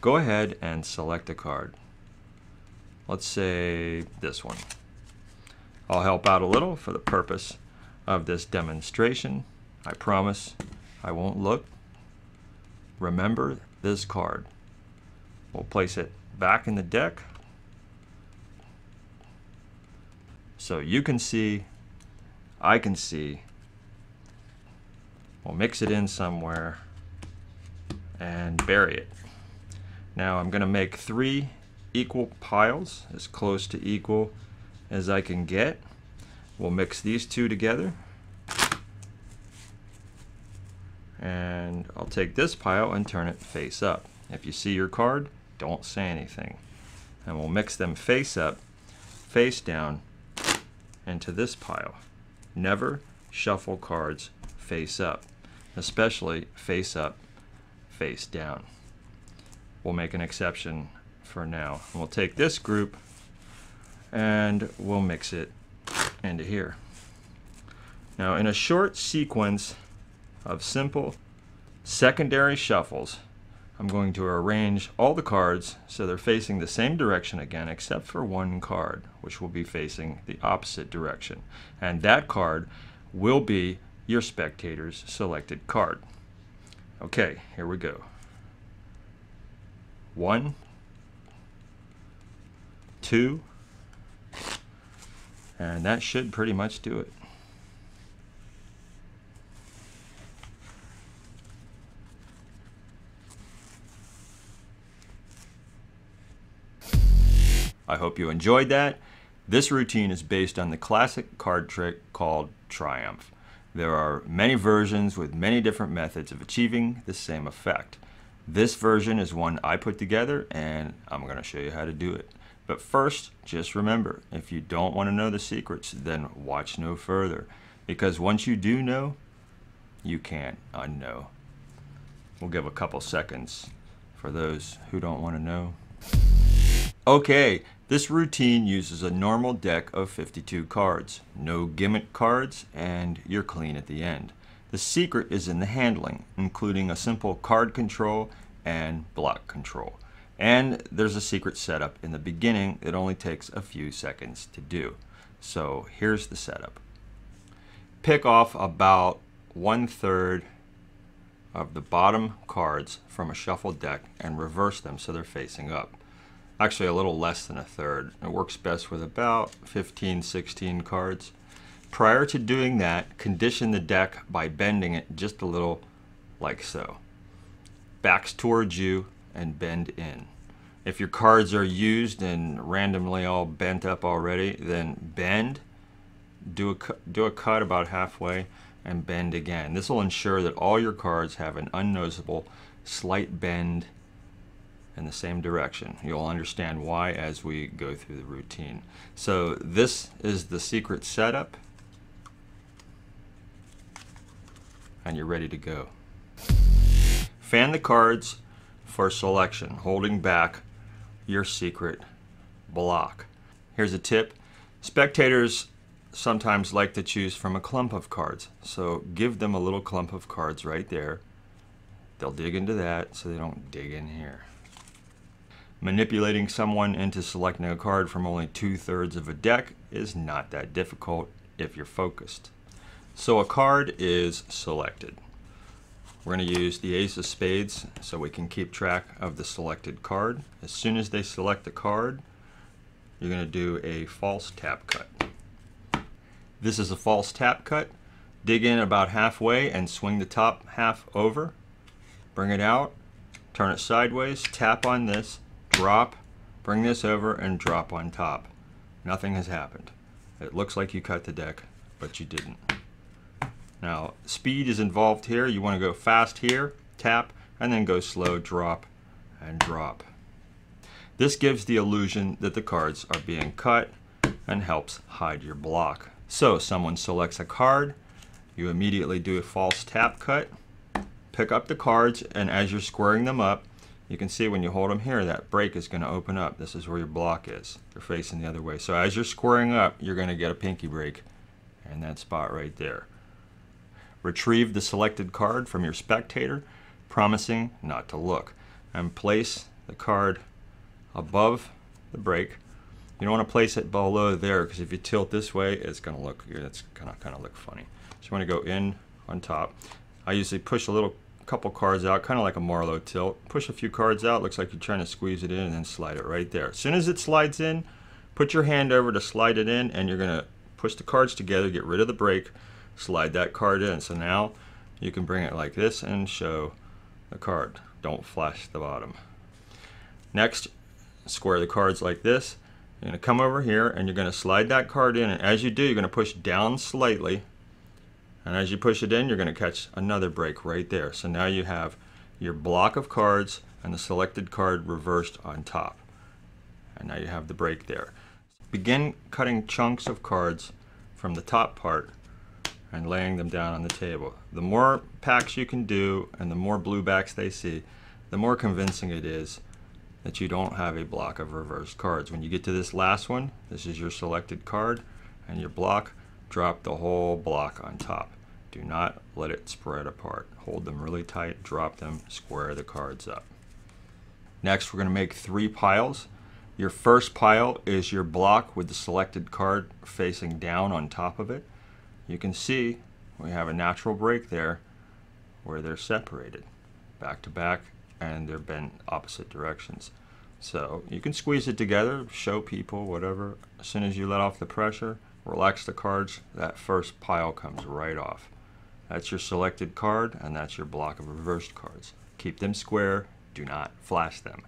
go ahead and select a card. Let's say this one. I'll help out a little for the purpose of this demonstration. I promise I won't look. Remember this card. We'll place it back in the deck so you can see, I can see. We'll mix it in somewhere and bury it. Now I'm going to make 3 equal piles, as close to equal as I can get. We'll mix these 2 together. And I'll take this pile and turn it face up. If you see your card, don't say anything. And we'll mix them face up, face down into this pile. Never shuffle cards face up, especially face up, face down. We'll make an exception for now. We'll take this group and we'll mix it into here. Now, in a short sequence of simple secondary shuffles, I'm going to arrange all the cards so they're facing the same direction again, except for one card, which will be facing the opposite direction. And that card will be your spectator's selected card. Okay, here we go. 1, 2, and that should pretty much do it. I hope you enjoyed that. This routine is based on the classic card trick called Triumph. There are many versions with many different methods of achieving the same effect. This version is one I put together, and I'm going to show you how to do it. But first, just remember, if you don't want to know the secrets, then watch no further. Because once you do know, you can't unknow. We'll give a couple seconds for those who don't want to know. Okay, this routine uses a normal deck of 52 cards. No gimmick cards, and you're clean at the end. The secret is in the handling, including a simple card control and block control. And there's a secret setup in the beginning that only takes a few seconds to do. So here's the setup. Pick off about 1/3 of the bottom cards from a shuffled deck and reverse them so they're facing up. Actually, a little less than 1/3. It works best with about 15, 16 cards. Prior to doing that, condition the deck by bending it just a little, like so. Backs towards you and bend in. If your cards are used and randomly all bent up already, then bend, do a cut about halfway, and bend again. This will ensure that all your cards have an unnoticeable slight bend in the same direction. You'll understand why as we go through the routine. So this is the secret setup, and you're ready to go. Fan the cards for selection, holding back your secret block. Here's a tip. Spectators sometimes like to choose from a clump of cards, so give them a little clump of cards right there. They'll dig into that so they don't dig in here. Manipulating someone into selecting a card from only 2/3 of a deck is not that difficult if you're focused. So a card is selected. We're going to use the Ace of Spades so we can keep track of the selected card. As soon as they select the card, you're going to do a false tap cut. This is a false tap cut. Dig in about halfway and swing the top half over. Bring it out, turn it sideways, tap on this, drop, bring this over, and drop on top. Nothing has happened. It looks like you cut the deck, but you didn't. Now, speed is involved here. You want to go fast here, tap, and then go slow, drop, and drop. This gives the illusion that the cards are being cut and helps hide your block. So, someone selects a card, you immediately do a false tap cut, pick up the cards, and as you're squaring them up, you can see when you hold them here, that break is going to open up. This is where your block is. They're facing the other way. So as you're squaring up, you're going to get a pinky break in that spot right there. Retrieve the selected card from your spectator, promising not to look, and place the card above the break. You don't want to place it below there, because if you tilt this way, it's going to look look funny. So you want to go in on top. I usually push a couple cards out, kind of like a Marlowe tilt. Push a few cards out, looks like you're trying to squeeze it in, and then slide it right there. As soon as it slides in, put your hand over to slide it in, and you're going to push the cards together, get rid of the break, slide that card in. So now you can bring it like this and show the card. Don't flash the bottom. Next, square the cards like this. You're going to come over here and you're going to slide that card in, and as you do, you're going to push down slightly, and as you push it in, you're going to catch another break right there. So now you have your block of cards and the selected card reversed on top, and now you have the break there. Begin cutting chunks of cards from the top part and laying them down on the table. The more packs you can do and the more blue backs they see, the more convincing it is that you don't have a block of reversed cards. When you get to this last one, this is your selected card and your block, drop the whole block on top. Do not let it spread apart. Hold them really tight, drop them, square the cards up. Next, we're going to make 3 piles. Your first pile is your block with the selected card facing down on top of it. You can see we have a natural break there where they're separated back to back, and they're bent opposite directions. So you can squeeze it together, show people, whatever. As soon as you let off the pressure, relax the cards, that first pile comes right off. That's your selected card, and that's your block of reversed cards. Keep them square, do not flash them.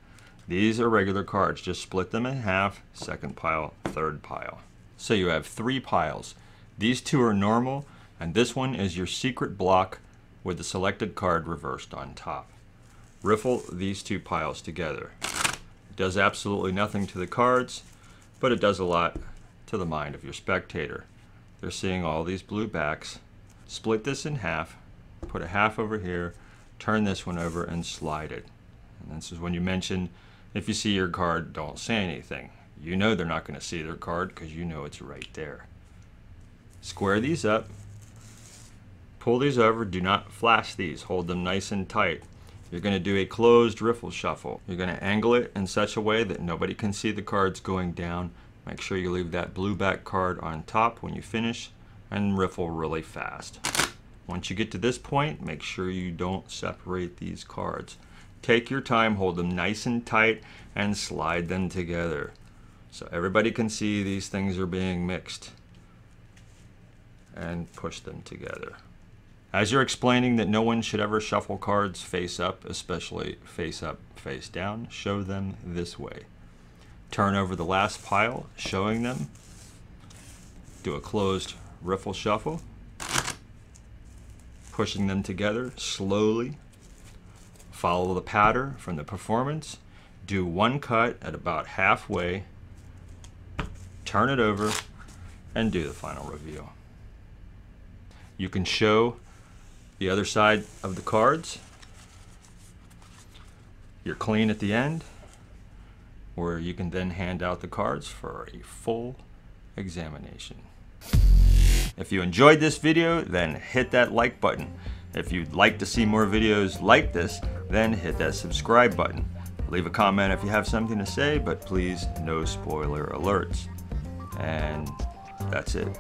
These are regular cards, just split them in half, second pile, third pile. So you have 3 piles. These 2 are normal, and this one is your secret block with the selected card reversed on top. Riffle these 2 piles together. It does absolutely nothing to the cards, but it does a lot to the mind of your spectator. They're seeing all these blue backs. Split this in half, put a half over here, turn this one over, and slide it. And this is when you mention, if you see your card, don't say anything. You know they're not going to see their card because you know it's right there. Square these up, pull these over, do not flash these, hold them nice and tight. You're going to do a closed riffle shuffle. You're going to angle it in such a way that nobody can see the cards going down. Make sure you leave that blue back card on top when you finish, and riffle really fast. Once you get to this point, make sure you don't separate these cards. Take your time, hold them nice and tight, and slide them together so everybody can see these things are being mixed, and push them together. As you're explaining that no one should ever shuffle cards face up, especially face up, face down, show them this way. Turn over the last pile, showing them. Do a closed riffle shuffle, pushing them together slowly. Follow the pattern from the performance. Do 1 cut at about halfway, turn it over, and do the final reveal. You can show the other side of the cards. You're clean at the end, where you can then hand out the cards for a full examination. If you enjoyed this video, then hit that like button. If you'd like to see more videos like this, then hit that subscribe button. Leave a comment if you have something to say, but please no spoiler alerts. And that's it.